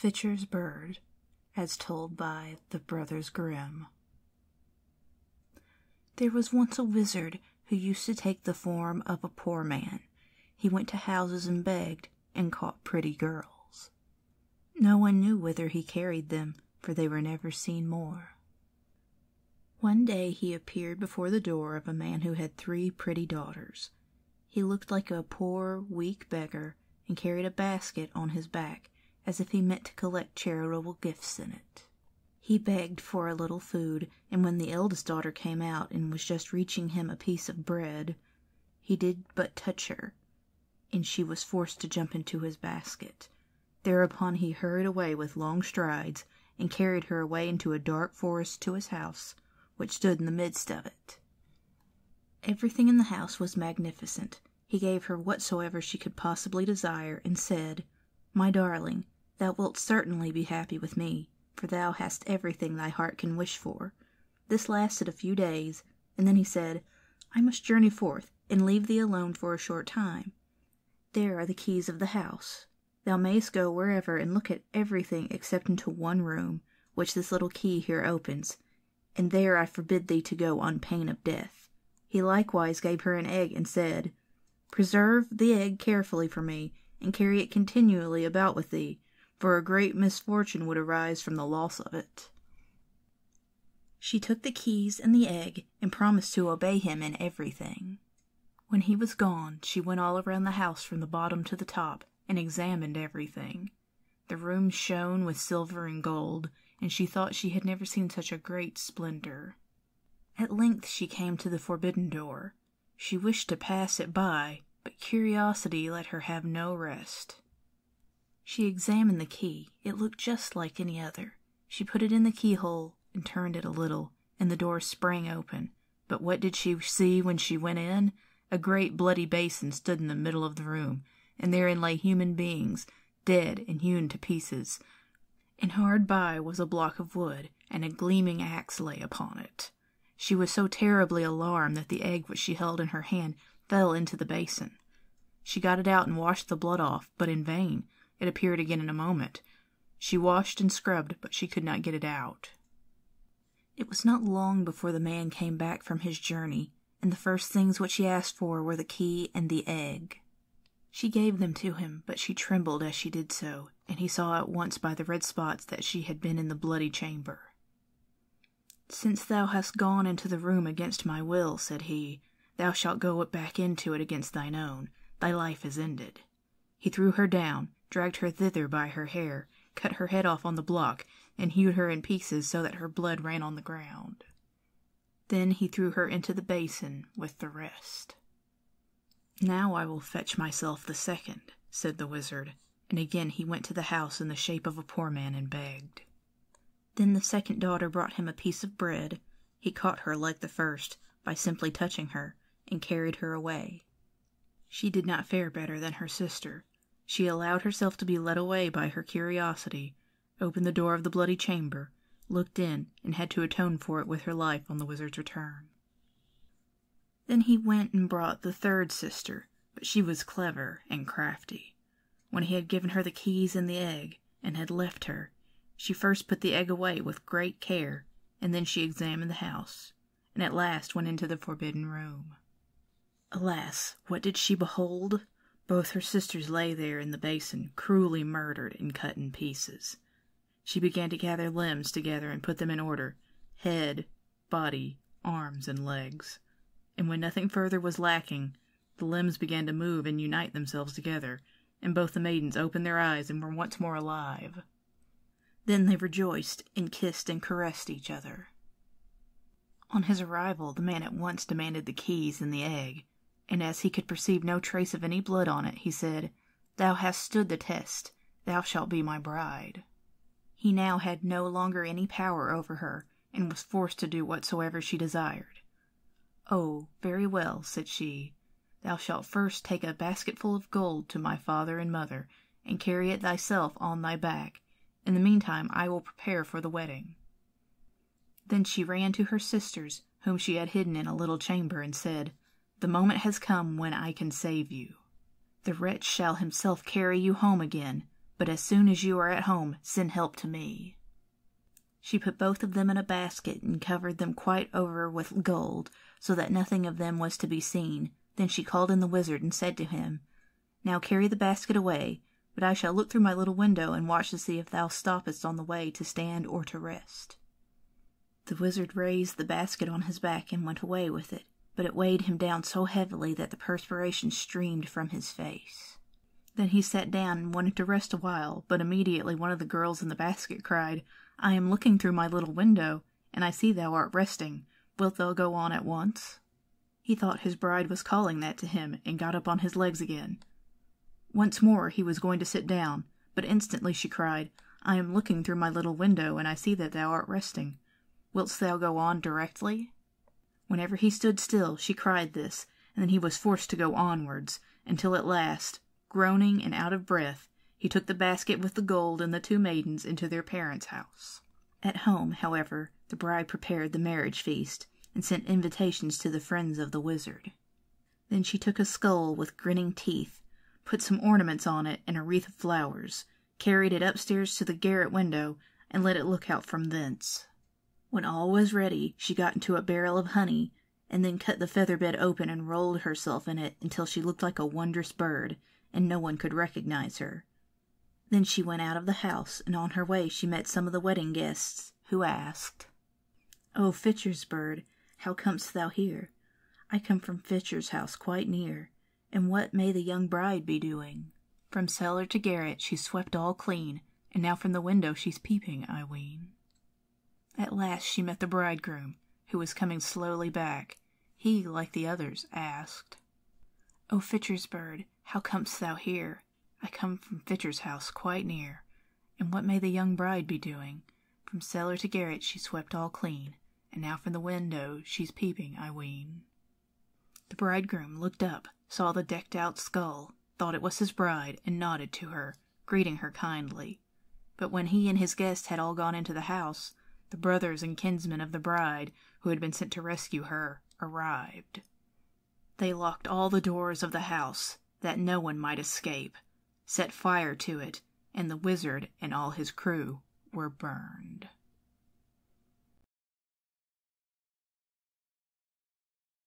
Fitcher's Bird, as told by the Brothers Grimm. There was once a wizard who used to take the form of a poor man. He went to houses and begged, and caught pretty girls. No one knew whither he carried them, for they were never seen more. One day he appeared before the door of a man who had 3 pretty daughters. He looked like a poor, weak beggar, and carried a basket on his back, as if he meant to collect charitable gifts in it. He begged for a little food, and when the eldest daughter came out and was just reaching him a piece of bread, he did but touch her, and she was forced to jump into his basket. Thereupon he hurried away with long strides, and carried her away into a dark forest to his house, which stood in the midst of it. Everything in the house was magnificent. He gave her whatsoever she could possibly desire, and said, "My darling, thou wilt certainly be happy with me, for thou hast everything thy heart can wish for." This lasted a few days, and then he said, "I must journey forth, and leave thee alone for a short time. There are the keys of the house. Thou mayst go wherever and look at everything except into one room, which this little key here opens, and there I forbid thee to go on pain of death." He likewise gave her an egg, and said, "Preserve the egg carefully for me, and carry it continually about with thee, for a great misfortune would arise from the loss of it." She took the keys and the egg, and promised to obey him in everything. When he was gone, she went all around the house from the bottom to the top, and examined everything. The room shone with silver and gold, and she thought she had never seen such a great splendor. At length she came to the forbidden door. She wished to pass it by, but curiosity let her have no rest. She examined the key. It looked just like any other. She put it in the keyhole and turned it a little, and the door sprang open. But what did she see when she went in? A great bloody basin stood in the middle of the room, and therein lay human beings, dead and hewn to pieces. And hard by was a block of wood, and a gleaming axe lay upon it. She was so terribly alarmed that the egg which she held in her hand fell into the basin. She got it out and washed the blood off, but in vain. It appeared again in a moment. She washed and scrubbed, but she could not get it out. It was not long before the man came back from his journey, and the first things which he asked for were the key and the egg. She gave them to him, but she trembled as she did so, and he saw at once by the red spots that she had been in the bloody chamber. "Since thou hast gone into the room against my will," said he, "thou shalt go back into it against thine own. Thy life is ended." He threw her down, dragged her thither by her hair, cut her head off on the block, and hewed her in pieces so that her blood ran on the ground. Then he threw her into the basin with the rest. "Now I will fetch myself the second," said the wizard, and again he went to the house in the shape of a poor man and begged. Then the second daughter brought him a piece of bread. He caught her like the first, by simply touching her, and carried her away. She did not fare better than her sister. She allowed herself to be led away by her curiosity, opened the door of the bloody chamber, looked in, and had to atone for it with her life on the wizard's return. Then he went and brought the third sister, but she was clever and crafty. When he had given her the keys and the egg, and had left her, she first put the egg away with great care, and then she examined the house, and at last went into the forbidden room. Alas, what did she behold? Both her sisters lay there in the basin, cruelly murdered and cut in pieces. She began to gather limbs together and put them in order, head, body, arms, and legs. And when nothing further was lacking, the limbs began to move and unite themselves together, and both the maidens opened their eyes and were once more alive. Then they rejoiced and kissed and caressed each other. On his arrival, the man at once demanded the keys and the egg, and as he could perceive no trace of any blood on it, he said, "Thou hast stood the test. Thou shalt be my bride." He now had no longer any power over her, and was forced to do whatsoever she desired. "Oh, very well," said she. "Thou shalt first take a basketful of gold to my father and mother, and carry it thyself on thy back. In the meantime I will prepare for the wedding." Then she ran to her sisters, whom she had hidden in a little chamber, and said, "The moment has come when I can save you. The wretch shall himself carry you home again, but as soon as you are at home, send help to me." She put both of them in a basket and covered them quite over with gold, so that nothing of them was to be seen. Then she called in the wizard and said to him, "Now carry the basket away, but I shall look through my little window and watch to see if thou stoppest on the way to stand or to rest." The wizard raised the basket on his back and went away with it, but it weighed him down so heavily that the perspiration streamed from his face. Then he sat down and wanted to rest a while, but immediately one of the girls in the basket cried, "I am looking through my little window, and I see thou art resting. Wilt thou go on at once?" He thought his bride was calling that to him, and got up on his legs again. Once more he was going to sit down, but instantly she cried, "I am looking through my little window, and I see that thou art resting. Wilt thou go on directly?" Whenever he stood still, she cried this, and then he was forced to go onwards, until at last, groaning and out of breath, he took the basket with the gold and the two maidens into their parents' house. At home, however, the bride prepared the marriage feast, and sent invitations to the friends of the wizard. Then she took a skull with grinning teeth, put some ornaments on it and a wreath of flowers, carried it upstairs to the garret window, and let it look out from thence. When all was ready, she got into a barrel of honey, and then cut the feather bed open and rolled herself in it until she looked like a wondrous bird, and no one could recognize her. Then she went out of the house, and on her way she met some of the wedding guests, who asked, "O Fitcher's bird, how comest thou here?" "I come from Fitcher's house quite near." "And what may the young bride be doing?" "From cellar to garret she's swept all clean, and now from the window she's peeping, I ween." At last she met the bridegroom, who was coming slowly back. He, like the others, asked, "O Fitcher's bird, how comest thou here?" "I come from Fitcher's house quite near." "And what may the young bride be doing?" "From cellar to garret she swept all clean, and now from the window she's peeping, I ween." The bridegroom looked up, saw the decked-out skull, thought it was his bride, and nodded to her, greeting her kindly. But when he and his guests had all gone into the house, the brothers and kinsmen of the bride, who had been sent to rescue her, arrived. They locked all the doors of the house, that no one might escape, set fire to it, and the wizard and all his crew were burned.